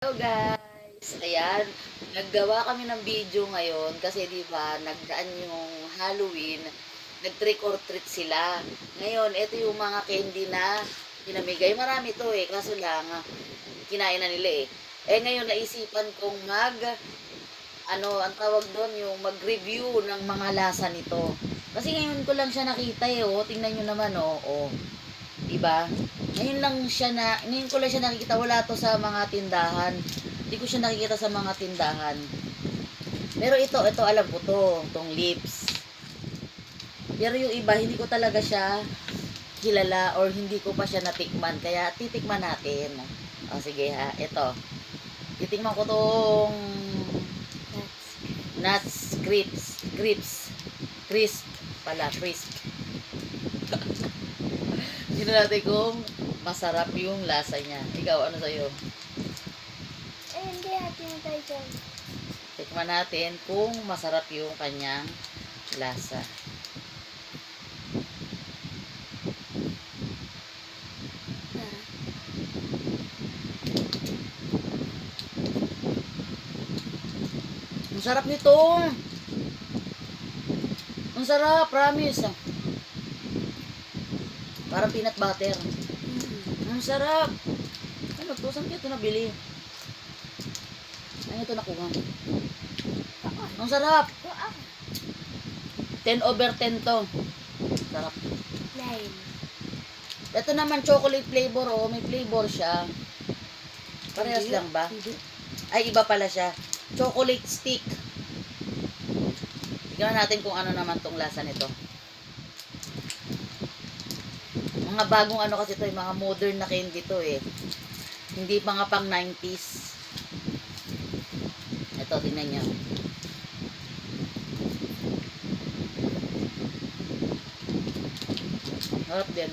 Hello guys! Ayan, naggawa kami ng video ngayon kasi 'di ba, nagdaan yung Halloween, nag-trick or treat sila. Ngayon, ito yung mga candy na pinamigay. Marami to eh, kaso lang kinain na nila eh. Ngayon naisipan kong ang tawag doon, yung mag-review ng mga lasa nito. Kasi ngayon ko lang siya nakita eh, oh. Tingnan nyo naman oh, oh. Diba? Ngayon ko lang siya nakikita, wala to sa mga tindahan. Hindi ko siya nakikita sa mga tindahan. Pero ito alam ko to, tong lips. Pero yung iba, hindi ko talaga siya kilala or hindi ko pa siya natikman. Kaya titikman natin. O sige ha, ito. Titikman ko tong nuts crisp pala, crisp. Tignan natin kung masarap yung lasa niya. Ikaw, ano sa'yo? Hindi natin tayo dyan. Tikman natin kung masarap yung kanyang lasa. Ang sarap nito. Ang sarap, promise. Parang peanut butter. Ang sarap. Ano to? Saan kaya ito nabili? Ano ito nakuha? Ang sarap. 10/10 to. Sarap. 9. Ito naman chocolate flavor, oh. May flavor siya. Parehas lang ba? Ay, iba pala siya. Chocolate stick. Tignan natin kung ano naman tong lasa nito. Mga bagong ano kasi ito, mga modern na candy to eh. Hindi pa nga pang 90s. Ito, tingnan nyo. Harap din.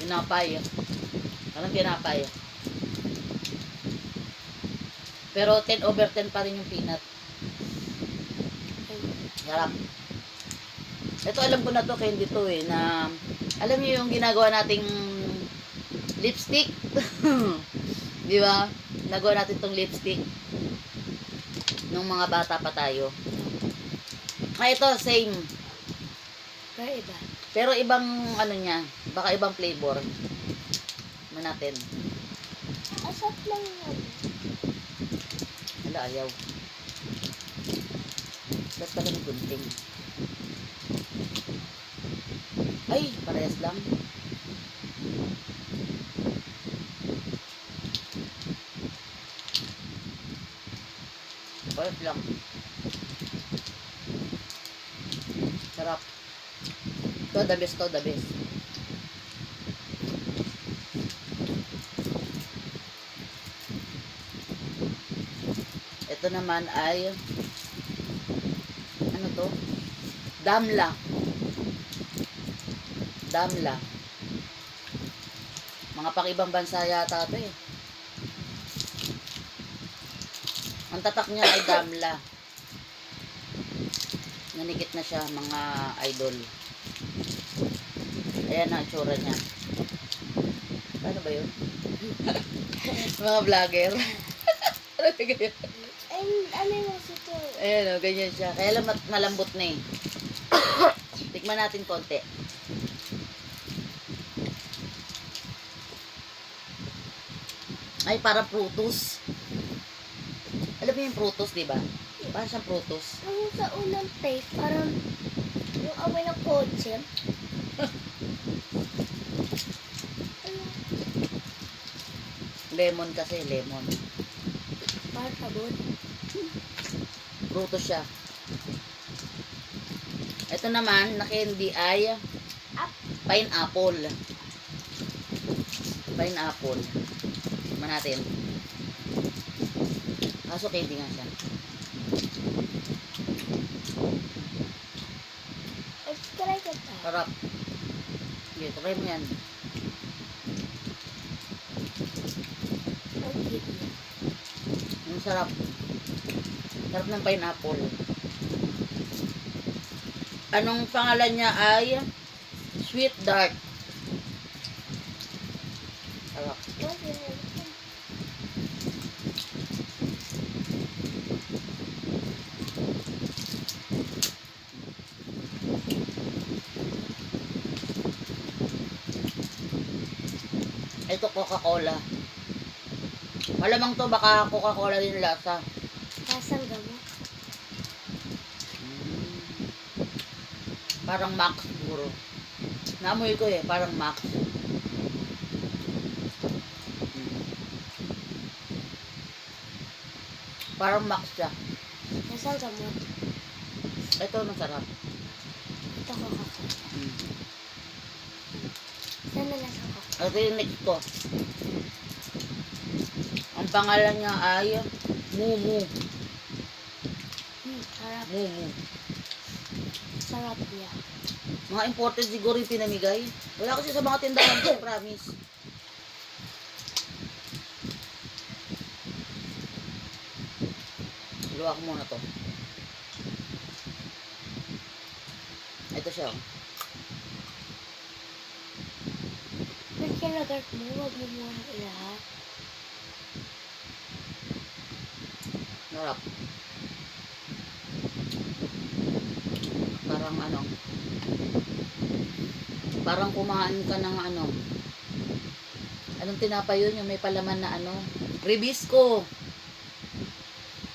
Tinapay. Parang tinapay. Pero 10/10 pa rin yung peanut. Sarap. Ito alam ko na to, candy to eh, na alam niyo yung ginagawa nating lipstick. Di ba? Nagawa natin tong lipstick nung mga bata pa tayo. Ito same. Pero iba. Pero ibang ano niya, baka ibang flavor. Mo natin. Asap lang yan. Hala, ayaw. Ba't pala may gunting? Ay, parehas lang. Parehas lang. Sarap. To, the best to, the best. Ito naman ay ano to? Damla. Damla. Mga pang-ibang bansa yata ito eh. Ang tatak niya ay Damla. Nanikit na siya, mga idol. Ayan ang itsura niya. Paano ba yun? Mga vlogger. Ano ba ganyan? Ano yung sito? Ayan o, ganyan siya. Kaya lang malambot na eh. Tikman natin konti. Ay, parang prutos. Alam mo yung prutos, di ba? Parang siyang prutos. Ang sa unang taste, parang yung amoy ng kotse. Lemon kasi, lemon. Parang sabon. Prutos siya. Ito naman, na candy ay pineapple. Pineapple. Tikman natin. Kaso candy nga siya. Let's try it out. Sarap. Sige, try mo yan. Okay. Ang sarap. Sarap ng pineapple. Anong pangalan niya ay Sweet Dark. Sarap. Okay. Ito Coca-Cola. Malamang to baka Coca-Cola din lasa. Lasang gamot. Parang Max siguro. Naamoy ko eh, parang Max. Parang Max siya. Lasang gamot. Ito masarap. Ito Coca-Cola. Saan na lasang Coca-Cola? Ito yung next ko. Ang pangalan niya ay Mumu. Sarap. Mumu. Sarap niya. Mga imported siguro yung pinamigay. Wala kasi sa mga tindahan ko, promise. Luwa ko muna to. Ito siya. Ba't kinagat mo? Huwag mo muna ilahat. Sarap. Parang ano. Parang kumain ka ng ano. Anong tinapay yun? Yung may palaman na ano. Ribisco.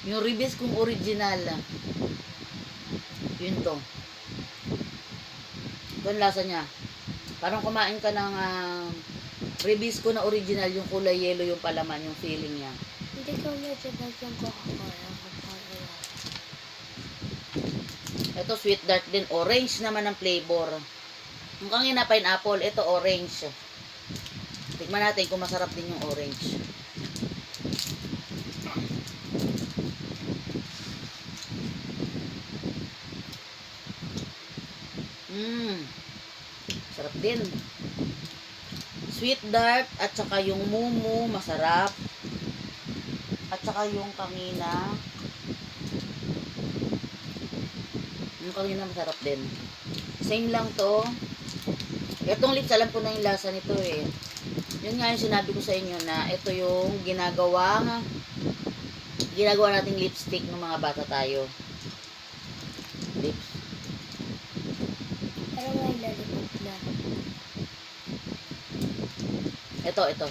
Yung Ribiscong original. Yun to. Ito ang lasa niya. Parang kumain ka ng Ribisco na original. Yung kulay yellow yung palaman. Yung feeling niya. Hindi ko medyo bad yung Coca-Cola. Ito sweet dart din. Orange naman ang flavor. Yung kanina pineapple. Ito orange. Tikman natin kung masarap din yung orange. Sarap din. Sweet dart at saka yung mumu masarap. At saka yung kanina. Yung kanina masarap din. Same lang to. Itong lips alam ko na yung lasa nito eh. Yun nga yung sinabi ko sa inyo na ito yung ginagawa nating lipstick ng mga bata tayo. Lips. Pero may lalipot na. Ito. Ito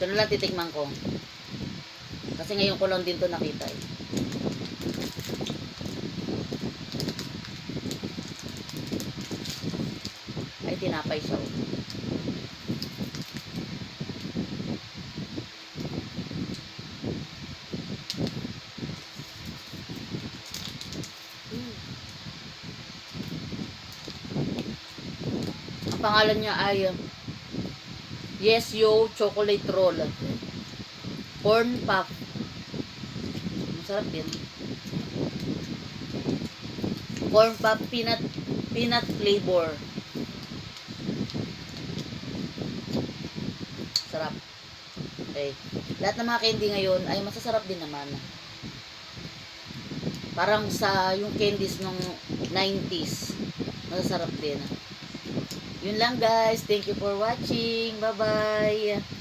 na lang titikman ko. Kasi ngayon ko lang din to nakita eh. Ay, tinapay siya. Ang pangalan niya ay Yes Yo Chocolate Roll. Corn Puff. Masarap din. Corn Puff peanut flavor. Sarap. Okay. Lahat ng mga candy ngayon ay masasarap din naman. Parang sa yung candies nung 90s. Masasarap din. Yun lang guys. Thank you for watching. Bye-bye.